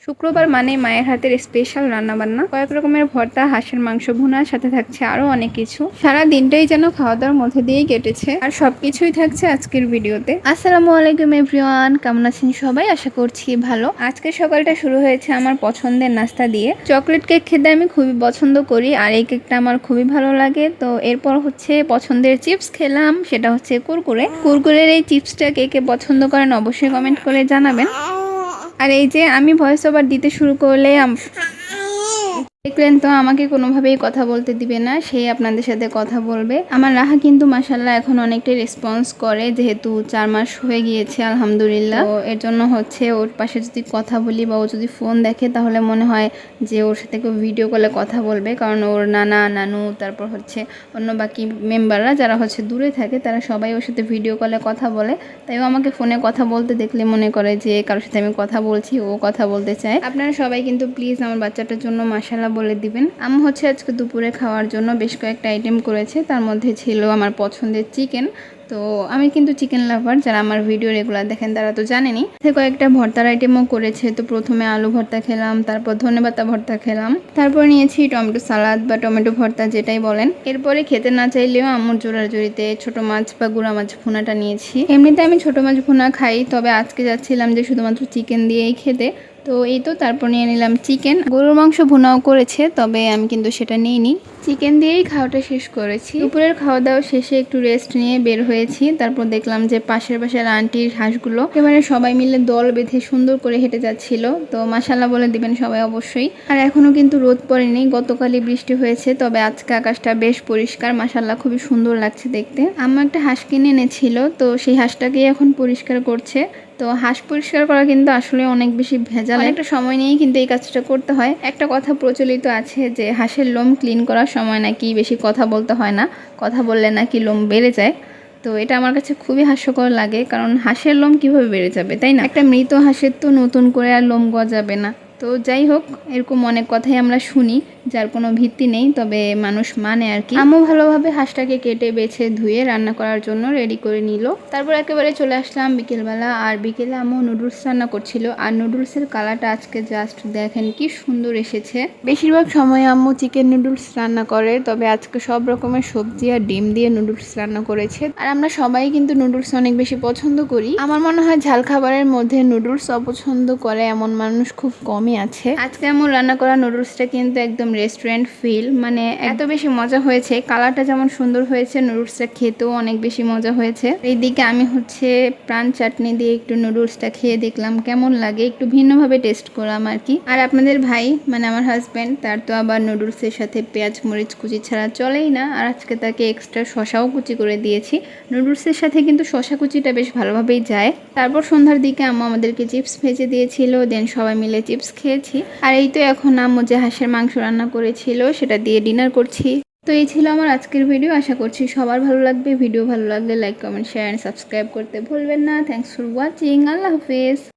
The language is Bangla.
শুক্রবার মানে মায়ের হাতের স্পেশাল রান্নাবান্না, কয়েক রকমের ভর্তা, হাঁসের মাংস ভুনা, সাথে থাকছে আরো অনেক কিছু। সারা দিনটাই যেন খাওয়া দাওয়ার মধ্যে দিয়েই কেটেছে, আর সবকিছুই থাকছে আজকের ভিডিওতে। আসসালামু আলাইকুম এভরিওয়ান, কেমন আছেন সবাই? আশা করছি ভালো। আজকে সকালটা শুরু হয়েছে আমার পছন্দের নাস্তা দিয়ে। চকলেট কেক খেতে আমি খুবই পছন্দ করি, আর এই কেকটা আমার খুবই ভালো লাগে। তো এরপর হচ্ছে পছন্দের চিপস খেলাম, সেটা হচ্ছে কুরকুরে। কুরকুরের এই চিপসটা কে কে পছন্দ করেন অবশ্যই কমেন্ট করে জানাবেন। আর এই যে আমি ভয়েস ওভার দিতে শুরু করলে দেখলেন তো আমাকে কোনোভাবেই কথা বলতে দিবে না, সেই আপনাদের সাথে কথা বলবে। আমার রাহা কিন্তু মাশাল্লাহ এখন অনেকটাই রেসপন্স করে, যেহেতু 4 মাস হয়ে গিয়েছে আলহামদুলিল্লাহ। তো এর জন্য হচ্ছে ওর পাশে যদি কথা বলি বা ও যদি ফোন দেখে, তাহলে মনে হয় যে ওর সাথে কেউ ভিডিও কলে কথা বলবে, কারণ ওর নানা নানু তারপর হচ্ছে অন্য বাকি মেম্বাররা যারা হচ্ছে দূরে থাকে, তারা সবাই ওর সাথে ভিডিও কলে কথা বলে। তাই ও আমাকে ফোনে কথা বলতে দেখলে মনে করে যে কারোর সাথে আমি কথা বলছি, ও কথা বলতে চায়। আপনারা সবাই কিন্তু প্লিজ আমার বাচ্চাটার জন্য মাশাল্লাহ বলে দিবেন। আম্মু হচ্ছে আজকে দুপুরে খাওয়ার জন্য বেশ কয়েকটা আইটেম করেছে, তার মধ্যে ছিল আমার পছন্দের চিকেন। তো আমি কিন্তু চিকেন লাভার, যারা আমার ভিডিও রেগুলার দেখেন তারা তো জানেনই। কয়েকটা ভর্তার আইটেমও করেছে। তো প্রথমে আলু ভর্তা খেলাম, তারপর ধনেপাতা ভর্তা খেলাম, তারপর নিয়েছি টমেটো সালাদ বা টমেটো ভর্তা যেটাই বলেন। এরপরে খেতে না চাইলেও আম্মুর জোড়াজড়িতে ছোট মাছ বা গুঁড়া মাছ ভুনাটা নিয়েছি। এমনিতে আমি ছোট মাছ ভুনা খাই, তবে আজকে যাচ্ছিলাম যে শুধুমাত্র চিকেন দিয়েই খেতে। তো এই তো তারপর নিয়ে নিলাম চিকেন। গরুর মাংস ভুনাও করেছে, তবে আমি কিন্তু সেটা নিইনি। চিকেন দিয়েই খাওয়াটা শেষ করেছি। দুপুরের খাওয়া দাওয়া শেষে একটু রেস্ট নিয়ে বের হয়েছি। তারপর দেখলাম যে পাশের পাশের আন্টির হাঁসগুলো একেবারে সবাই মিলে দল বেঁধে সুন্দর করে হেঁটে যাচ্ছিল। তো মাশাল্লাহ বলে দিবেন সবাই অবশ্যই। আর এখনো কিন্তু রোদ পড়েনি, গতকালই বৃষ্টি হয়েছে, তবে আজকে আকাশটা বেশ পরিষ্কার, মাশাল্লাহ খুবই সুন্দর লাগছে দেখতে। আম্মা একটা হাঁস কিনে এনেছিল, তো সেই হাঁসটাকেই এখন পরিষ্কার করছে। তো হাঁস পরিষ্কার করা কিন্তু আসলে অনেক বেশি ভেজাল, একটা সময় নিয়েই কিন্তু এই কাজটা করতে হয়। একটা কথা প্রচলিত আছে যে হাঁসের লোম ক্লিন করার সময় নাকি বেশি কথা বলতে হয় না, কথা বললে নাকি লোম বেড়ে যায়। তো এটা আমার কাছে খুবই হাস্যকর লাগে, কারণ হাঁসের লোম কিভাবে বেড়ে যাবে, তাই না? একটা মৃত হাঁসের তো নতুন করে আর লোম গজাবে না। তো যাই হোক, এরকম অনেক কথাই আমরা শুনি যার কোনো ভিত্তি নেই, তবে মানুষ মানে আর কি। আম্মু ভালোভাবে হাঁসটাকে কেটে বেছে ধুয়ে রান্না করার জন্য রেডি করে নিল। তারপর একেবারে চলে আসলাম বিকেলবেলা। আর বিকেলে আম্মু নুডলস রান্না করছিল, আর নুডলসের কালারটা আজকে জাস্ট দেখেন কি সুন্দর এসেছে। বেশিরভাগ সময় আম্মু চিকেন নুডলস রান্না করে, তবে আজকে সব রকমের সবজি আর ডিম দিয়ে নুডলস রান্না করেছে। আর আমরা সবাই কিন্তু নুডলস অনেক বেশি পছন্দ করি। আমার মনে হয় ঝাল খাবারের মধ্যে নুডলস অপছন্দ করে এমন মানুষ খুব কমই আছে। আজকে আম্মু রান্না করা নুডলসটা কিন্তু একদম রেস্টুরেন্ট ফিল, মানে এত বেশি মজা হয়েছে। কালারটা যেমন সুন্দর হয়েছে, নুডলসটা খেতেও অনেক বেশি মজা হয়েছে। এইদিকে আমি হচ্ছে প্রাণ চাটনি দিয়ে একটু নুডলসটা খেয়ে দেখলাম কেমন লাগে, একটু ভিন্নভাবে টেস্ট করলাম আর কি। আর আপনাদের ভাই মানে আমার হাজব্যান্ড, তার তো আবার নুডলসের সাথে পেঁয়াজ মরিচ কুচি ছাড়া চলেই না। আর আজকে তাকে এক্সট্রা শশাও কুচি করে দিয়েছি। নুডলসের সাথে কিন্তু শশা কুচিটা বেশ ভালোভাবেই যায়। তারপর সন্ধ্যার দিকে আম্মু আমাদেরকে চিপস ভেজে দিয়েছিল, দেন সবাই মিলে চিপস খেয়েছি। আর এই তো এখন আম্মু যে হাঁসের মাংস রান্না করেছিল সেটা দিয়ে ডিনার করছি। তো এই ছিল আমার আজকের ভিডিও। আশা করছি সবার ভালো লাগবে। ভিডিও ভালো লাগলে like comment share and subscribe করতে ভুলবেন না। Thanks for watching. আল্লাহ হাফেজ।